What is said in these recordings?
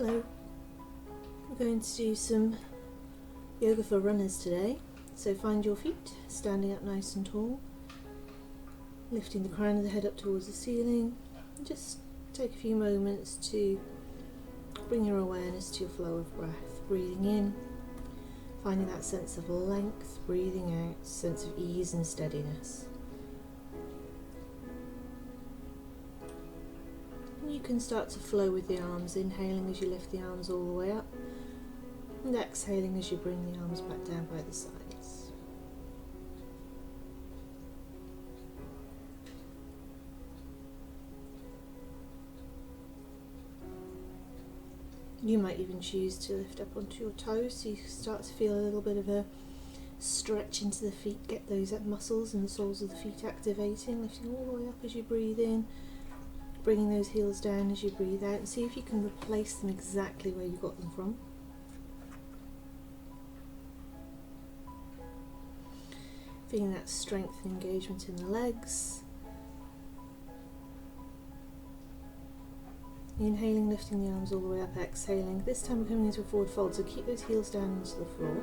Hello, we're going to do some yoga for runners today. So find your feet, standing up nice and tall, lifting the crown of the head up towards the ceiling, and just take a few moments to bring your awareness to your flow of breath. Breathing in, finding that sense of length, breathing out, sense of ease and steadiness. You can start to flow with the arms, inhaling as you lift the arms all the way up, and exhaling as you bring the arms back down by the sides. You might even choose to lift up onto your toes, so you start to feel a little bit of a stretch into the feet, get those muscles and the soles of the feet activating, lifting all the way up as you breathe in, bringing those heels down as you breathe out, and see if you can replace them exactly where you got them from. Feeling that strength and engagement in the legs. Inhaling, lifting the arms all the way up, exhaling. This time we're coming into a forward fold, so keep those heels down onto the floor.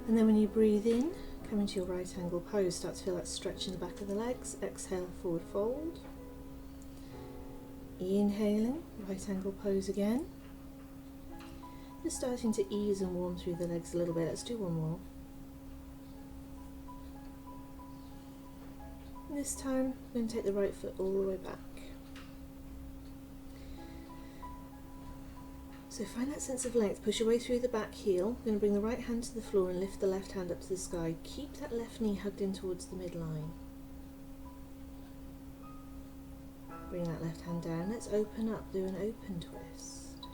And then when you breathe in, come into your right angle pose. Start to feel that stretch in the back of the legs. Exhale, forward fold. Inhaling, right angle pose again. Just starting to ease and warm through the legs a little bit. Let's do one more. And this time, we're going to take the right foot all the way back. So find that sense of length. Push your way through the back heel. We're going to bring the right hand to the floor and lift the left hand up to the sky. Keep that left knee hugged in towards the midline. Bring that left hand down. Let's open up, do an open twist.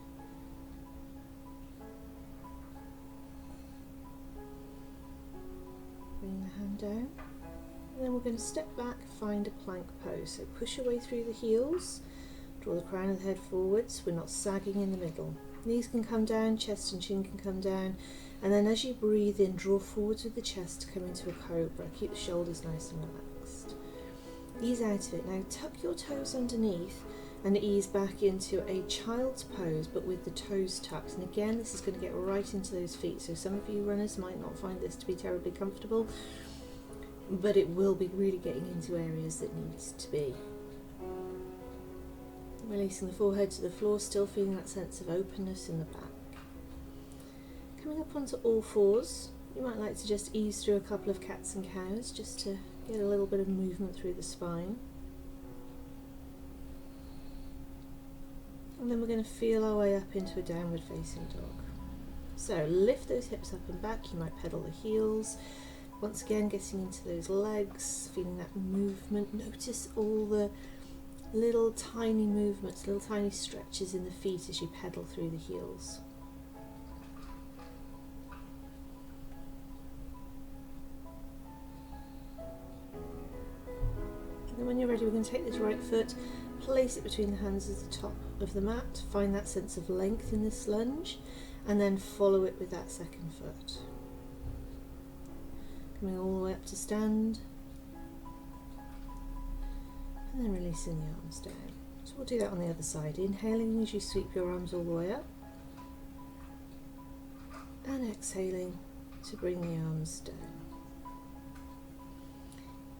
Bring the hand down. And then we're going to step back, find a plank pose. So push your way through the heels, draw the crown of the head forwards. We're not sagging in the middle. Knees can come down, chest and chin can come down. And then as you breathe in, draw forwards with the chest to come into a cobra. Keep the shoulders nice and relaxed. Ease out of it. Now tuck your toes underneath and ease back into a child's pose, but with the toes tucked. And again, this is going to get right into those feet. So some of you runners might not find this to be terribly comfortable, but it will be really getting into areas that needs to be. Releasing the forehead to the floor, still feeling that sense of openness in the back. Coming up onto all fours, you might like to just ease through a couple of cats and cows just to get a little bit of movement through the spine. And then we're going to feel our way up into a downward facing dog. So lift those hips up and back. You might pedal the heels. Once again, getting into those legs, feeling that movement. Notice all the little tiny movements, little tiny stretches in the feet as you pedal through the heels. And when you're ready, we're going to take this right foot, place it between the hands at the top of the mat, find that sense of length in this lunge, and then follow it with that second foot. Coming all the way up to stand, and then releasing the arms down. So we'll do that on the other side. Inhaling as you sweep your arms all the way up, and exhaling to bring the arms down.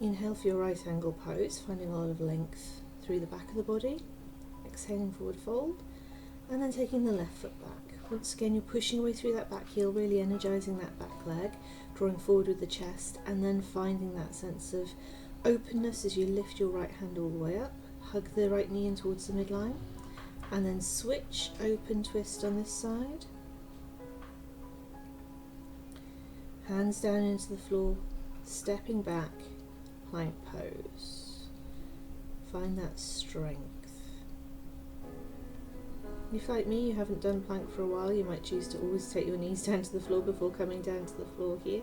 Inhale for your right angle pose, finding a lot of length through the back of the body. Exhaling, forward fold, and then taking the left foot back. Once again, you're pushing away through that back heel, really energizing that back leg, drawing forward with the chest, and then finding that sense of openness as you lift your right hand all the way up. Hug the right knee in towards the midline, and then switch, open twist on this side. Hands down into the floor, stepping back, plank pose. Find that strength. If, like me, you haven't done plank for a while, you might choose to always take your knees down to the floor before coming down to the floor here.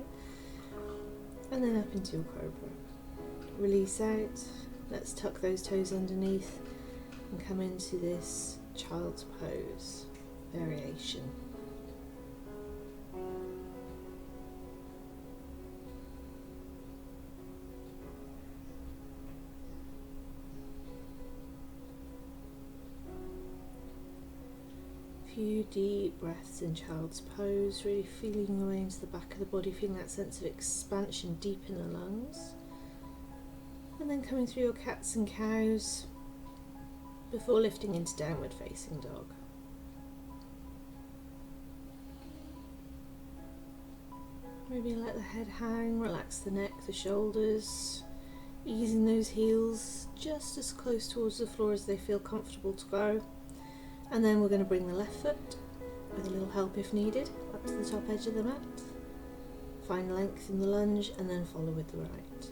And then up into a cobra. Release out. Let's tuck those toes underneath and come into this child's pose variation. Few deep breaths in child's pose, really feeling your way into the back of the body, feeling that sense of expansion deep in the lungs. And then coming through your cats and cows before lifting into downward facing dog. Maybe let the head hang, relax the neck, the shoulders, easing those heels just as close towards the floor as they feel comfortable to go. And then we're going to bring the left foot, with a little help if needed, up to the top edge of the mat. Find length in the lunge and then follow with the right.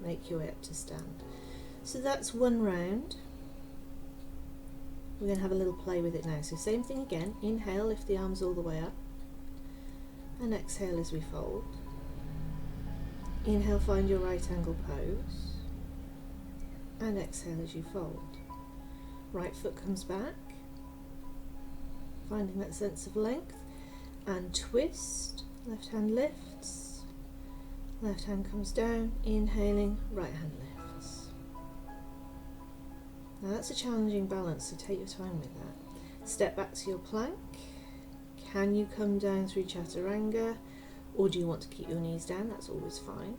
Make your way up to stand. So that's one round. We're going to have a little play with it now. So same thing again, inhale, lift the arms all the way up. And exhale as we fold. Inhale, find your right angle pose. And exhale as you fold. Right foot comes back, finding that sense of length, and twist, left hand lifts, left hand comes down, inhaling, right hand lifts. Now that's a challenging balance, so take your time with that. Step back to your plank. Can you come down through chaturanga, or do you want to keep your knees down? That's always fine.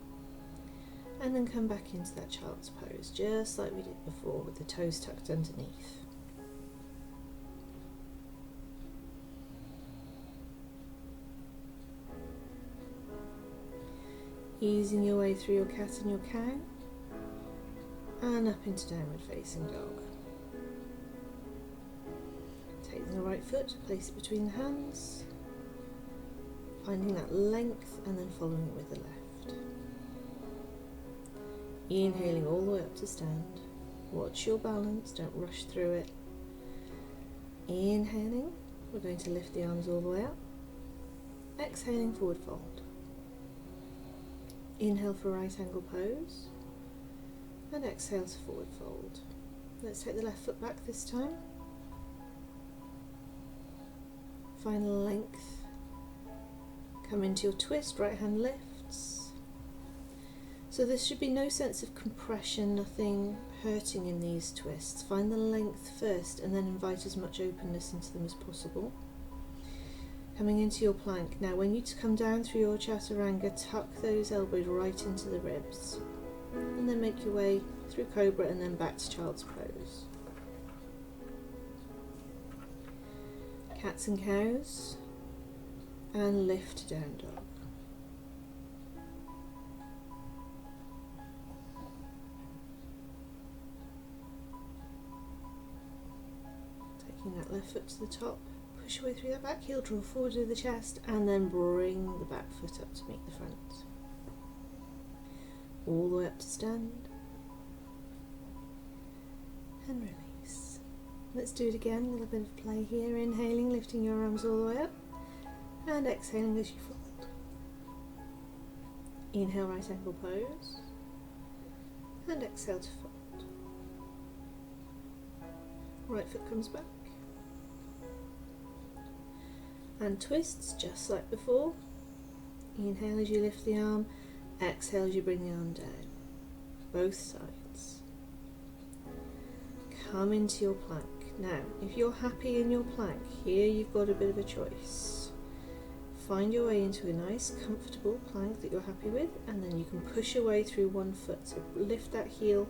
And then come back into that child's pose, just like we did before, with the toes tucked underneath. Easing your way through your cat and your cow, and up into downward facing dog. Take the right foot, place it between the hands, finding that length and then following it with the left. Inhaling all the way up to stand. Watch your balance, don't rush through it. Inhaling, we're going to lift the arms all the way up. Exhaling, forward fold. Inhale for right angle pose. And exhale to forward fold. Let's take the left foot back this time. Find length. Come into your twist, right hand lifts. So there should be no sense of compression, nothing hurting in these twists. Find the length first and then invite as much openness into them as possible. Coming into your plank. Now when you come down through your chaturanga, tuck those elbows right into the ribs. And then make your way through cobra and then back to child's pose. Cats and cows. And lift to down dog. That left foot to the top, push your way through that back heel, draw forward to the chest, and then bring the back foot up to meet the front. All the way up to stand, and release. Let's do it again, a little bit of play here, inhaling, lifting your arms all the way up, and exhaling as you fold. Inhale, right angle pose, and exhale to fold. Right foot comes back. And twists just like before. Inhale as you lift the arm, exhale as you bring the arm down. Both sides. Come into your plank. Now, if you're happy in your plank, here you've got a bit of a choice. Find your way into a nice, comfortable plank that you're happy with, and then you can push your way through one foot. So lift that heel,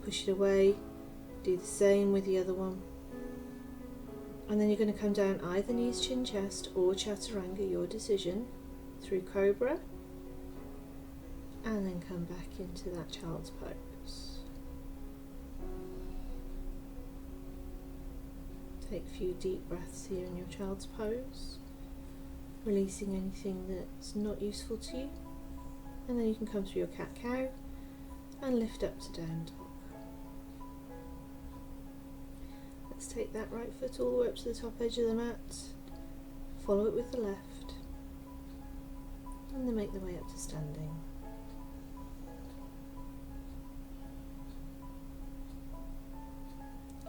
push it away, do the same with the other one. And then you're going to come down either knees, chin, chest, or chaturanga, your decision, through cobra, and then come back into that child's pose. Take a few deep breaths here in your child's pose, releasing anything that's not useful to you, and then you can come through your cat-cow and lift up to down dog. Let's take that right foot all the way up to the top edge of the mat, follow it with the left, and then make the way up to standing.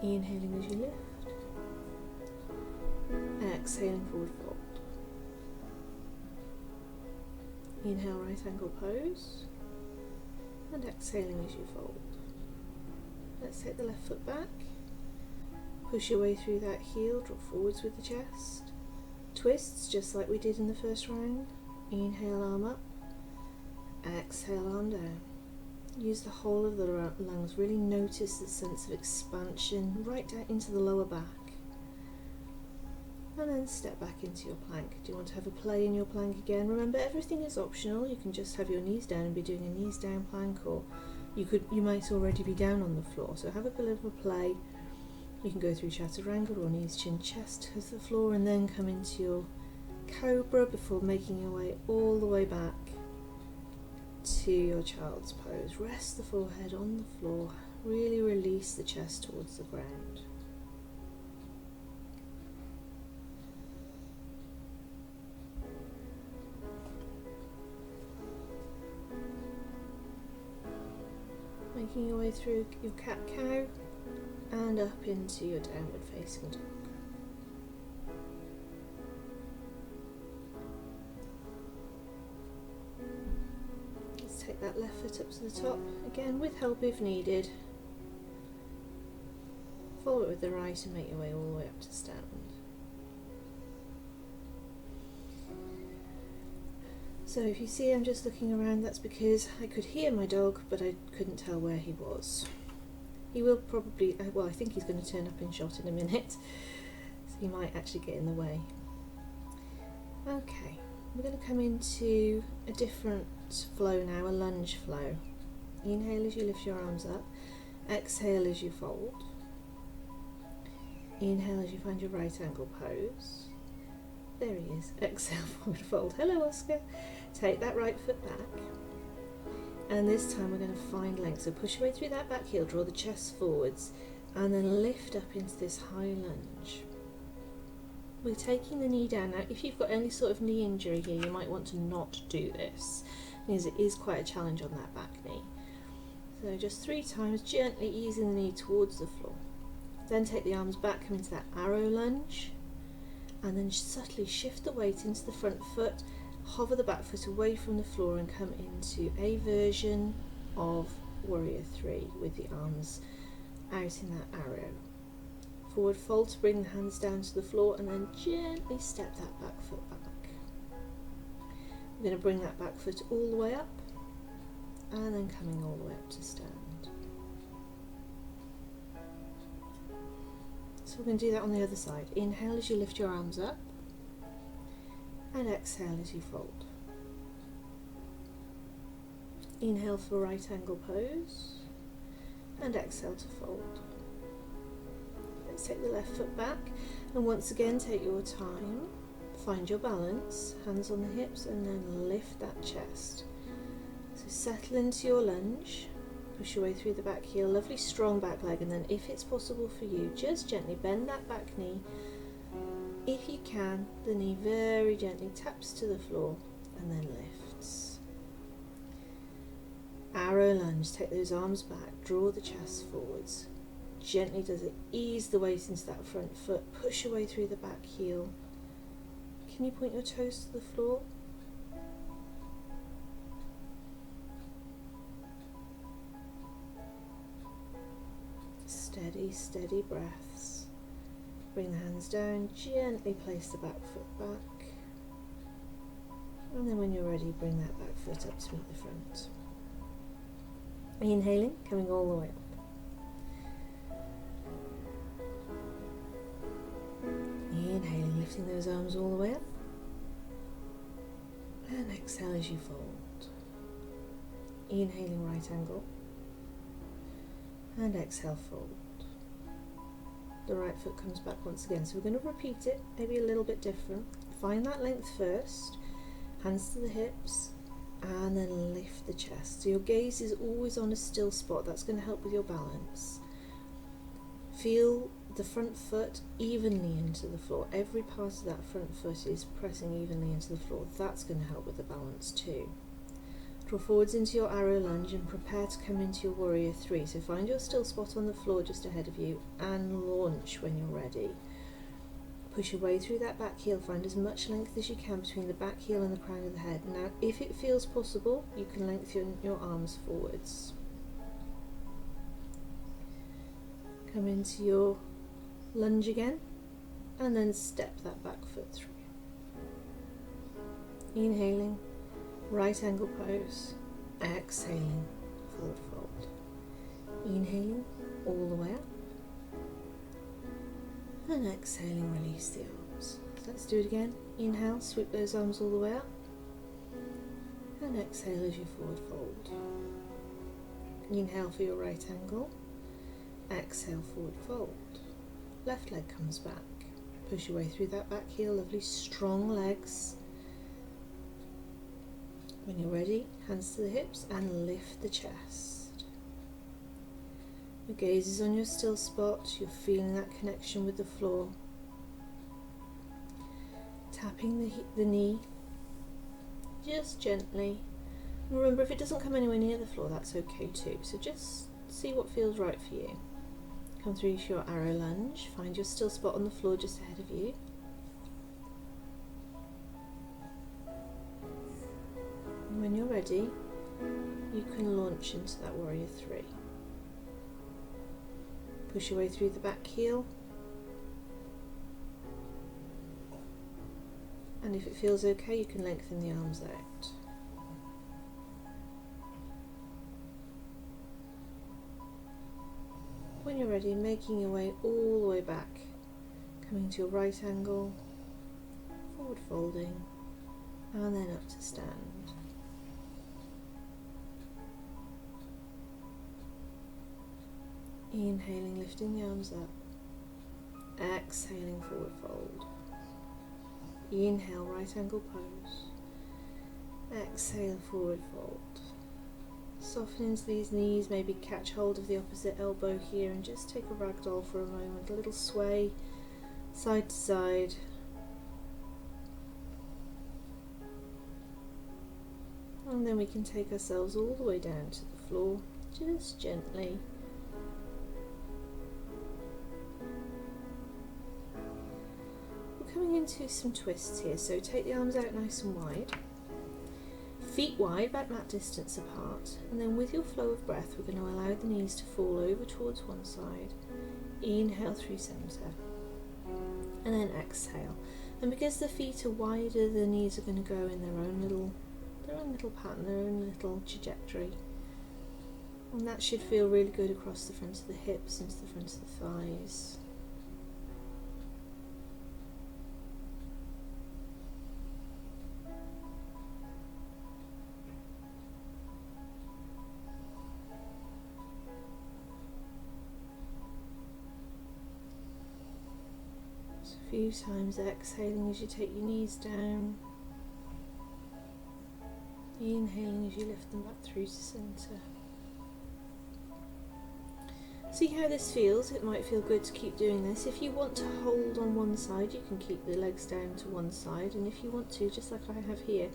Inhaling as you lift, and exhaling forward fold. Inhale, right angle pose, and exhaling as you fold. Let's take the left foot back, Push your way through that heel, draw forwards with the chest. Twists, just like we did in the first round. Inhale, arm up. Exhale, arm down. Use the whole of the lungs. Really notice the sense of expansion right down into the lower back. And then step back into your plank. Do you want to have a play in your plank again? Remember, everything is optional. You can just have your knees down and be doing a knees down plank, or you might already be down on the floor. So have a bit of a play. You can go through chaturanga or knees, chin, chest to the floor, and then come into your cobra before making your way all the way back to your child's pose. Rest the forehead on the floor. Really release the chest towards the ground. Making your way through your cat-cow and up into your downward facing dog. Let's take that left foot up to the top, again with help if needed. Follow it with the right and make your way all the way up to stand. So if you see I'm just looking around, that's because I could hear my dog, but I couldn't tell where he was. He will probably, well, I think he's going to turn up in shot in a minute, so he might actually get in the way. Okay, we're going to come into a different flow now, a lunge flow. Inhale as you lift your arms up, exhale as you fold. Inhale as you find your right angle pose. There he is. Exhale, forward fold. Hello, Oscar. Take that right foot back. And this time we're going to find length. So push your way through that back heel, draw the chest forwards, and then lift up into this high lunge. We're taking the knee down. Now, if you've got any sort of knee injury here, you might want to not do this, because it is quite a challenge on that back knee. So just 3 times, gently easing the knee towards the floor. Then take the arms back, come into that arrow lunge, and then subtly shift the weight into the front foot, hover the back foot away from the floor and come into a version of Warrior 3 with the arms out in that arrow. Forward fold to bring the hands down to the floor and then gently step that back foot back. We're going to bring that back foot all the way up and then coming all the way up to stand. So we're going to do that on the other side. Inhale as you lift your arms up and exhale as you fold. Inhale for right angle pose and exhale to fold. Let's take the left foot back and once again take your time, find your balance, hands on the hips and then lift that chest. So settle into your lunge. Push your way through the back heel, lovely strong back leg, and then if it's possible for you, just gently bend that back knee. If you can, the knee very gently taps to the floor and then lifts. Arrow lunge, take those arms back, draw the chest forwards. Gently does it ease the weight into that front foot, push your way through the back heel. Can you point your toes to the floor? Steady, steady breaths. Bring the hands down, gently place the back foot back. And then when you're ready, bring that back foot up to meet the front. Inhaling, coming all the way up. Inhaling, lifting those arms all the way up. And exhale as you fold. Inhaling right angle. And exhale, fold. The right foot comes back once again. So we're going to repeat it, maybe a little bit different. Find that length first, hands to the hips, and then lift the chest. So your gaze is always on a still spot. That's going to help with your balance. Feel the front foot evenly into the floor. Every part of that front foot is pressing evenly into the floor. That's going to help with the balance too. Draw forwards into your arrow lunge and prepare to come into your Warrior 3. So find your still spot on the floor just ahead of you and launch when you're ready. Push your way through that back heel, find as much length as you can between the back heel and the crown of the head. Now if it feels possible, you can lengthen your arms forwards. Come into your Lunge again, and then step that back foot through. Inhaling, right angle pose, exhaling, forward fold. Inhaling all the way up, and exhaling, release the arms. So let's do it again. Inhale, sweep those arms all the way up, and exhale as you forward fold. Inhale for your right angle, exhale, forward fold. Left leg comes back, push your way through that back heel, lovely strong legs. When you're ready, hands to the hips and lift the chest. Your gaze is on your still spot, you're feeling that connection with the floor. Tapping the knee, just gently. And remember, if it doesn't come anywhere near the floor, that's okay too. So just see what feels right for you. Come through to your arrow lunge, find your still spot on the floor just ahead of you. And when you're ready, you can launch into that warrior three. Push your way through the back heel. And if it feels okay, you can lengthen the arms out. When you're ready, making your way all the way back, coming to your right angle, forward folding, and then up to stand. Inhaling, lifting the arms up, exhaling, forward fold. Inhale, right angle pose, exhale, forward fold. Soften into these knees, maybe catch hold of the opposite elbow here and just take a ragdoll for a moment, a little sway side to side. And then we can take ourselves all the way down to the floor, just gently. We're coming into some twists here, so take the arms out nice and wide. Feet wide, about mat distance apart, and then with your flow of breath we're going to allow the knees to fall over towards one side. Inhale through centre, and then exhale. And because the feet are wider, the knees are going to go in their own little pattern, their own little trajectory. And that should feel really good across the front of the hips and to the front of the thighs. A few times exhaling as you take your knees down, inhaling as you lift them back through to centre. See how this feels. It might feel good to keep doing this. If you want to hold on one side, you can keep the legs down to one side, and if you want to, just like I have here,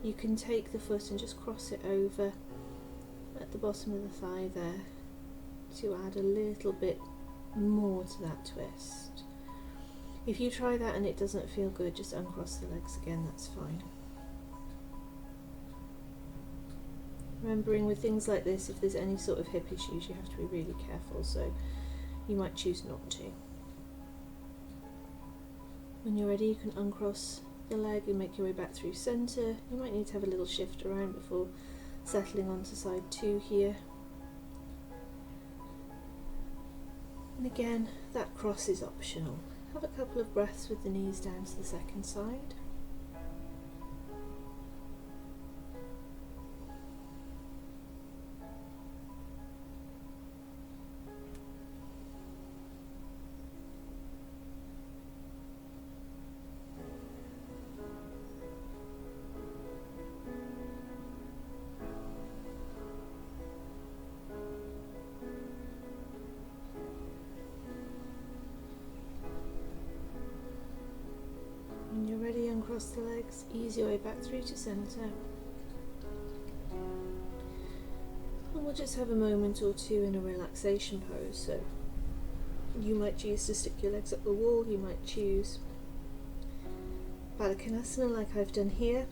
you can take the foot and just cross it over at the bottom of the thigh there to add a little bit more to that twist. If you try that and it doesn't feel good, just uncross the legs again, that's fine. Remembering with things like this, if there's any sort of hip issues, you have to be really careful, so you might choose not to. When you're ready, you can uncross the leg and make your way back through centre. You might need to have a little shift around before settling onto side 2 here. And again, that cross is optional. Have a couple of breaths with the knees down to the second side. When you're ready, uncross the legs, ease your way back through to centre. And we'll just have a moment or two in a relaxation pose. So you might choose to stick your legs up the wall, you might choose Baddha Konasana like I've done here,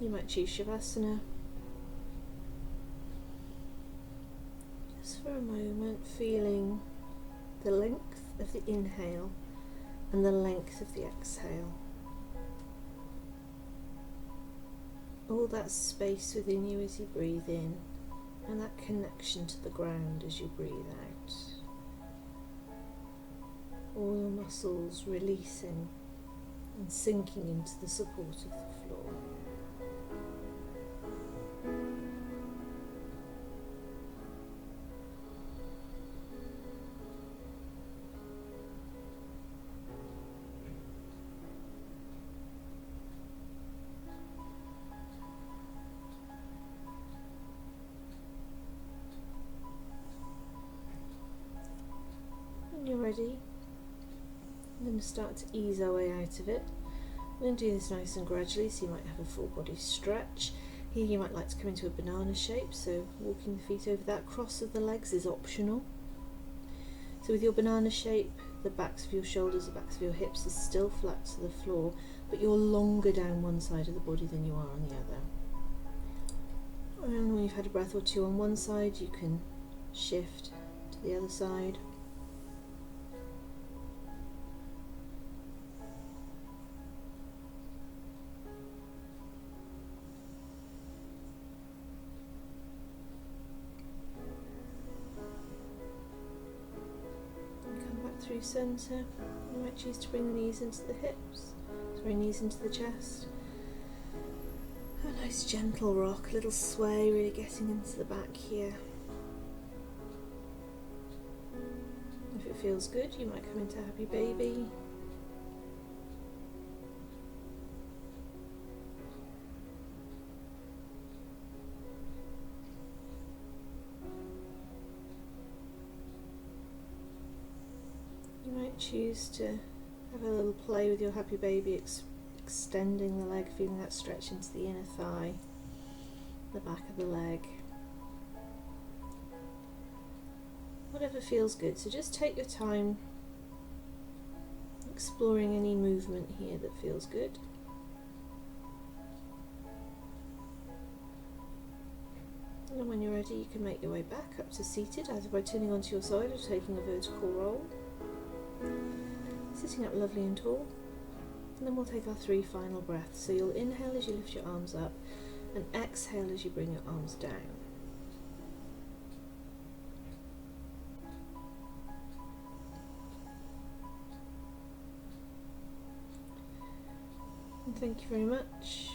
you might choose Shavasana. Just for a moment, feeling the length of the inhale and the length of the exhale. All that space within you as you breathe in, and that connection to the ground as you breathe out. All your muscles releasing and sinking into the support of the floor. When you're ready, I'm going to start to ease our way out of it. We're going to do this nice and gradually, so you might have a full body stretch. Here you might like to come into a banana shape, so walking the feet over that. Cross of the legs is optional. So with your banana shape, the backs of your shoulders, the backs of your hips are still flat to the floor, but you're longer down one side of the body than you are on the other. And when you've had a breath or two on one side, you can shift to the other side. Through centre. You might choose to bring the knees into the hips, knees into the chest. A nice gentle rock, a little sway, really getting into the back here. If it feels good, you might come into happy baby. You might choose to have a little play with your happy baby, extending the leg, feeling that stretch into the inner thigh, the back of the leg. Whatever feels good. So just take your time exploring any movement here that feels good. And when you're ready, you can make your way back up to seated, either by turning onto your side or taking a vertical roll. Sitting up lovely and tall, and then we'll take our 3 final breaths. So you'll inhale as you lift your arms up and exhale as you bring your arms down. And thank you very much